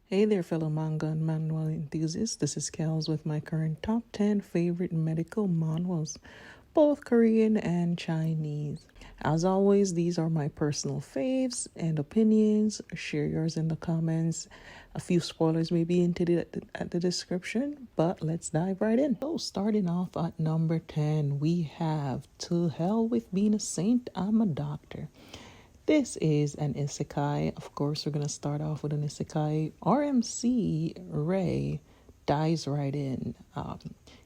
Hey there, fellow manga and manhwa enthusiasts. This is Kels with my current top 10 favorite medical manhwas, both Korean and Chinese. As always, these are my personal faves and opinions. Share yours in the comments. A few spoilers may be at the description, but let's dive right in. So, starting off at number 10, we have To Hell with Being a Saint, I'm a Doctor. This is an isekai. Of course, we're going to start off with an isekai. RMC Ray dives right in.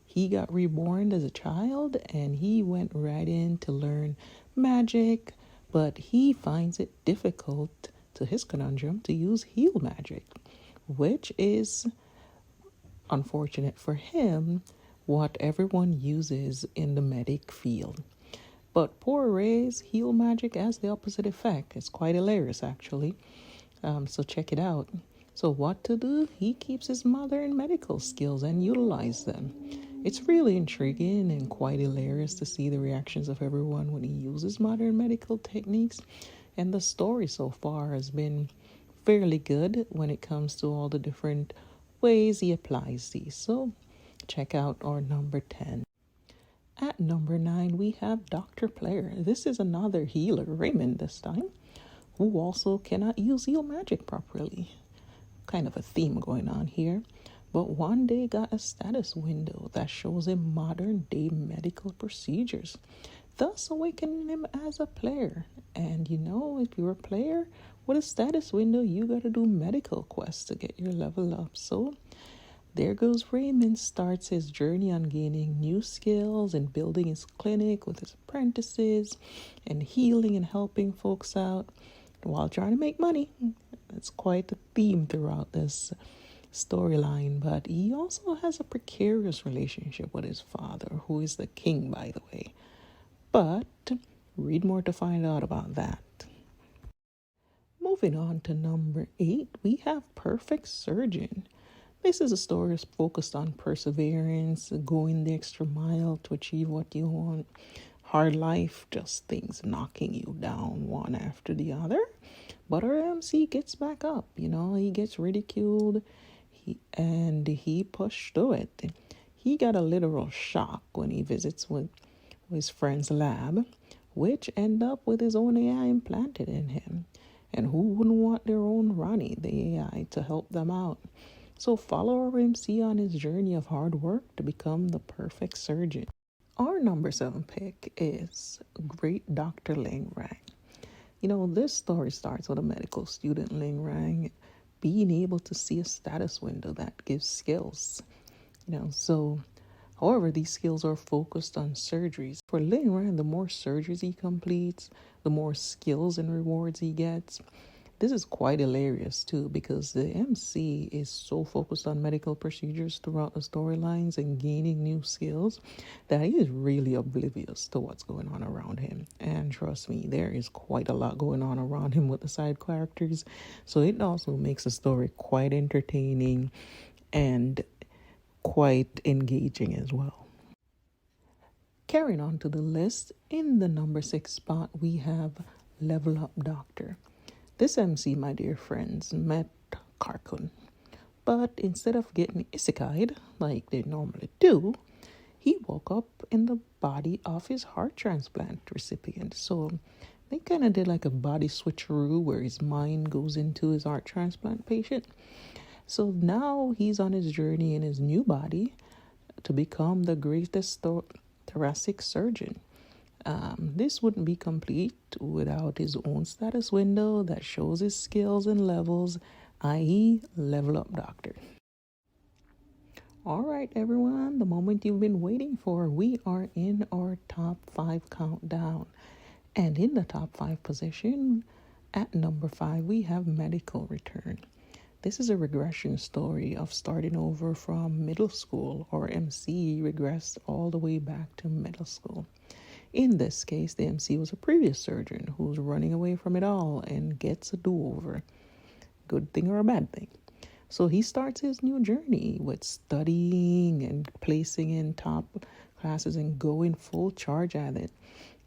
He got reborn as a child and he went right in to learn magic, but he finds it difficult, to his conundrum, to use heal magic, which is unfortunate for him, what everyone uses in the medic field. But poor Ray's heal magic has the opposite effect. It's quite hilarious, actually. So check it out. So what to do? He keeps his modern medical skills and utilizes them. It's really intriguing and quite hilarious to see the reactions of everyone when he uses modern medical techniques. And the story so far has been fairly good when it comes to all the different ways he applies these. So check out our number 10. At number 9, we have Dr. Player. This is another healer, Raymond this time, who also cannot use heal magic properly. Kind of a theme going on here. But one day got a status window that shows him modern day medical procedures, thus awakening him as a player. And you know, if you're a player with a status window, you gotta do medical quests to get your level up. So there goes Raymond, starts his journey on gaining new skills and building his clinic with his apprentices and healing and helping folks out while trying to make money. That's quite a theme throughout this storyline, but he also has a precarious relationship with his father, who is the king, by the way. But read more to find out about that. Moving on to number 8, we have Perfect Surgeon. This is a story focused on perseverance, going the extra mile to achieve what you want. Hard life, just things knocking you down one after the other. But our MC gets back up, he gets ridiculed and he pushed through it. He got a literal shock when he visits with his friend's lab, which end up with his own AI implanted in him. And who wouldn't want their own Ronnie, the AI, to help them out? So follow our MC on his journey of hard work to become the perfect surgeon. Our number 7 pick is Great Dr. Ling Rang. This story starts with a medical student, Ling Rang, being able to see a status window that gives skills. However, these skills are focused on surgeries. For Ling Rang, the more surgeries he completes, the more skills and rewards he gets. This is quite hilarious too, because the MC is so focused on medical procedures throughout the storylines and gaining new skills that he is really oblivious to what's going on around him. And trust me, there is quite a lot going on around him with the side characters. So it also makes the story quite entertaining and quite engaging as well. Carrying on to the list, in the number 6 spot, we have Level Up Doctor. This MC, my dear friends, met Karkun, but instead of getting isekai'd like they normally do, he woke up in the body of his heart transplant recipient. So they kind of did like a body switcheroo where his mind goes into his heart transplant patient. So now he's on his journey in his new body to become the greatest thoracic surgeon. This wouldn't be complete without his own status window that shows his skills and levels, i.e. Level Up Doctor. All right, everyone, the moment you've been waiting for. We are in our top 5 countdown. And in the top 5 position, at number 5, we have Medical Return. This is a regression story of starting over from middle school, or MC regressed all the way back to middle school. In this case, the MC was a previous surgeon who's running away from it all and gets a do-over. Good thing or a bad thing. So he starts his new journey with studying and placing in top classes and going full charge at it.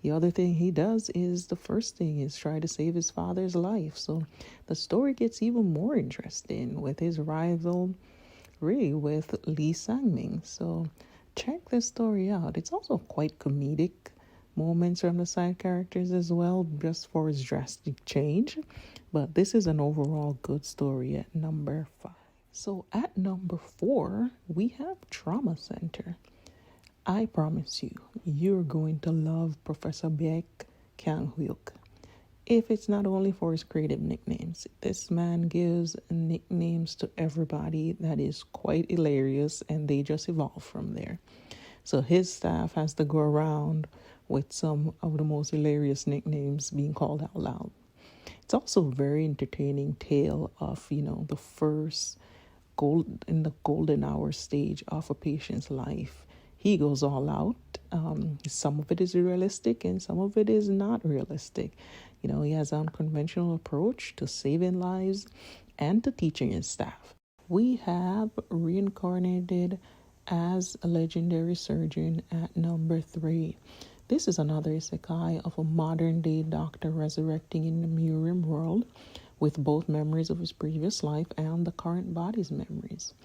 The other thing he does is the first thing is try to save his father's life. So the story gets even more interesting with his rival Ray with Lee Sangming. So check this story out. It's also quite comedic moments from the side characters as well, just for its drastic change. But this is an overall good story at number 5. So at number 4, we have Trauma Center. I promise you, you're going to love Professor Baek Kang Hyuk. If it's not only for his creative nicknames, this man gives nicknames to everybody that is quite hilarious, and they just evolve from there. So his staff has to go around with some of the most hilarious nicknames being called out loud. It's also a very entertaining tale of, the first in the golden hour stage of a patient's life. He goes all out. Some of it is realistic and some of it is not realistic. He has an unconventional approach to saving lives and to teaching his staff. We have Reincarnated as a legendary surgeon at number 3. This is another isekai of a modern day doctor resurrecting in the Murium world with both memories of his previous life and the current body's memories.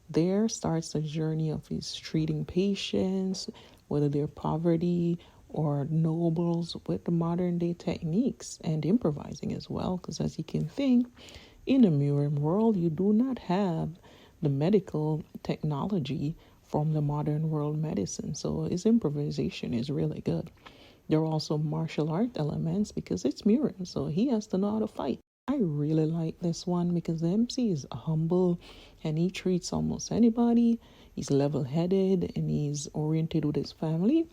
There starts the journey of his treating patients, whether they're poverty or nobles, with the modern day techniques and improvising as well. Because as you can think, in the Murium world, you do not have the medical technology from the modern world medicine. So his improvisation is really good. There are also martial art elements because it's Murium, so he has to know how to fight. I really like this one because the MC is humble and he treats almost anybody. He's level-headed and he's oriented with his family,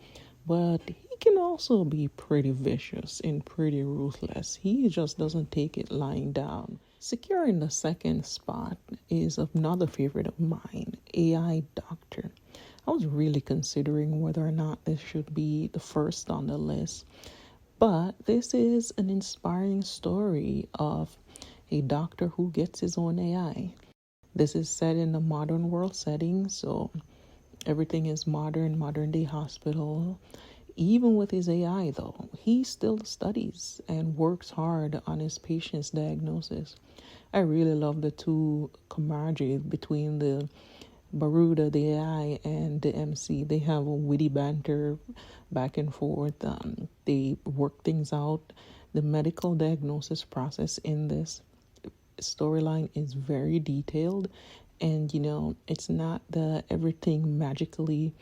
but he can also be pretty vicious and pretty ruthless. He just doesn't take it lying down. Securing the second spot is another favorite of mine, A.I Doctor. I was really considering whether or not this should be the first on the list. But this is an inspiring story of a doctor who gets his own AI. This is set in a modern world setting, so everything is modern day hospital. Even with his AI, though, he still studies and works hard on his patient's diagnosis. I really love the two camaraderie between the Baruda, the AI, and the MC. They have a witty banter back and forth. They work things out. The medical diagnosis process in this storyline is very detailed, and it's not that everything magically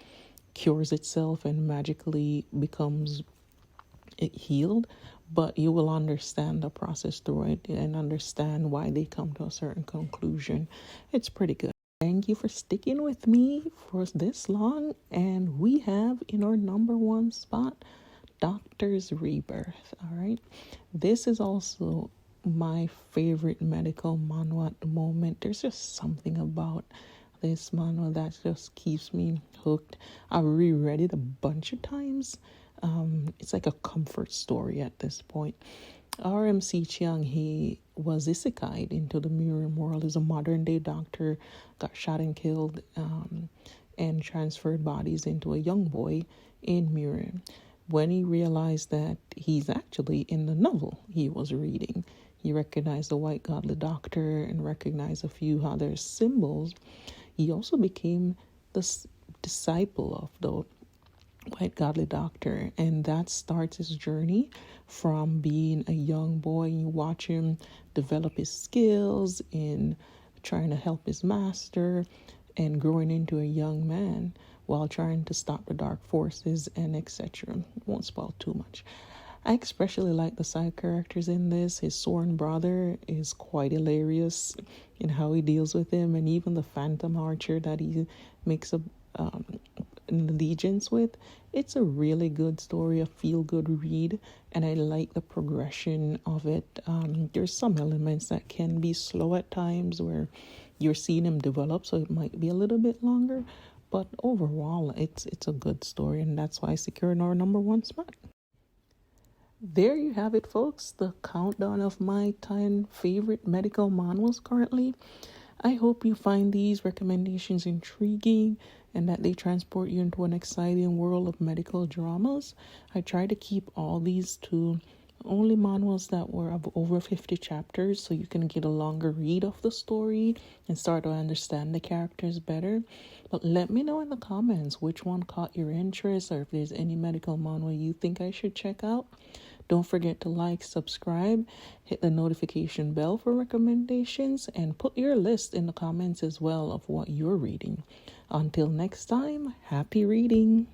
cures itself and magically becomes healed, but you will understand the process through it and understand why they come to a certain conclusion. It's pretty good. Thank you for sticking with me for this long. And we have in our number 1 spot, Doctor's Rebirth. All right. This is also my favorite medical manhwa at the moment. There's just something about this manhwa that just keeps me hooked. I've reread it a bunch of times. It's like a comfort story at this point. RMC Chiang Hee was isekai'd into the Murium world as a modern day doctor, got shot and killed, and transferred bodies into a young boy in Murium. When he realized that he's actually in the novel he was reading, he recognized the white godly doctor and recognized a few other symbols. He also became the disciple of the white godly doctor, and that starts his journey from being a young boy. You watch him develop his skills in trying to help his master and growing into a young man while trying to stop the dark forces and etc. Won't spoil too much. I especially like the side characters in this. His sworn brother is quite hilarious in how he deals with him, and even the phantom archer that he makes a allegiance with. It's a really good story, a feel-good read, and I like the progression of it. There's some elements that can be slow at times where you're seeing him develop, so it might be a little bit longer, but overall it's a good story, and that's why I secured our number 1 spot. There you have it, folks, the countdown of my 10 favorite medical manhwas currently. I hope you find these recommendations intriguing and that they transport you into an exciting world of medical dramas. I try to keep all these to only manuals that were of over 50 chapters so you can get a longer read of the story and start to understand the characters better. But let me know in the comments which one caught your interest or if there's any medical manual you think I should check out. Don't forget to like, subscribe, hit the notification bell for recommendations, and put your list in the comments as well of what you're reading. Until next time, happy reading!